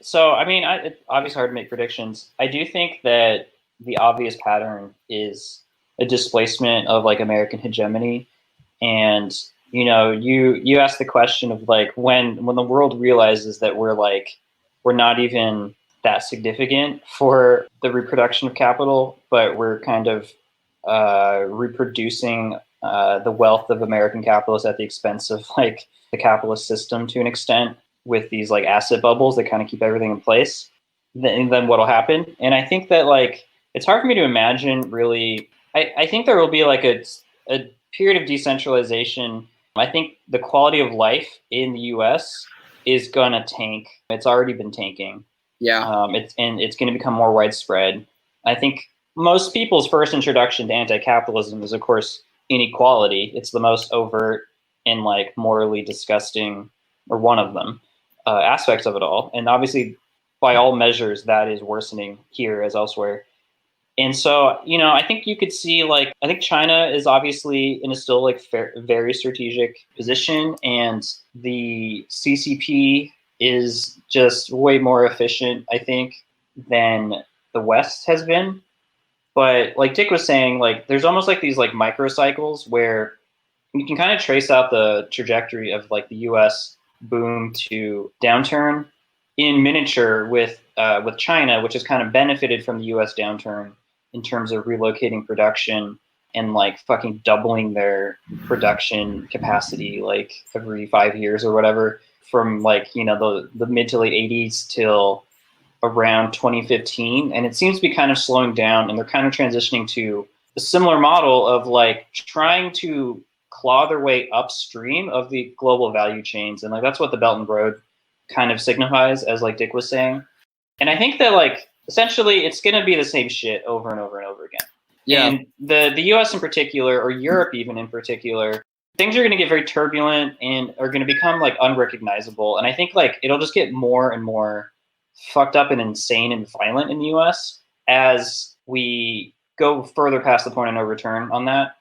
So, I mean, it's obviously hard to make predictions. I do think that the obvious pattern is a displacement of like American hegemony. And, you ask the question of like when the world realizes that we're not even that significant for the reproduction of capital, but we're kind of reproducing the wealth of American capitalists at the expense of like the capitalist system to an extent with these like asset bubbles that kind of keep everything in place, then what'll happen? And I think that like it's hard for me to imagine really. I think there will be like a period of decentralization. I think the quality of life in the U.S. is gonna tank. It's already been tanking. Yeah. It's going to become more widespread. I think most people's first introduction to anti-capitalism is, of course, inequality. It's the most overt and like morally disgusting, or one of them, aspects of it all. And obviously, by all measures, that is worsening here as elsewhere. And so, I think you could see like I think China is obviously in a still like very strategic position, and the CCP is just way more efficient, I think, than the West has been. But like Dick was saying, like there's almost like these like microcycles where you can kind of trace out the trajectory of like the U.S. boom to downturn in miniature with China, which has kind of benefited from the U.S. downturn in terms of relocating production and like fucking doubling their production capacity like every 5 years or whatever, from like the mid to late 80s till around 2015. And it seems to be kind of slowing down, and they're kind of transitioning to a similar model of like trying to claw their way upstream of the global value chains. And like that's what the Belt and Road kind of signifies, as like Dick was saying. And I think that like essentially it's going to be the same shit over and over and over again. Yeah. And the US in particular, or Europe even in particular, things are going to get very turbulent and are going to become like unrecognizable. And I think like it'll just get more and more fucked up and insane and violent in the US as we go further past the point of no return on that.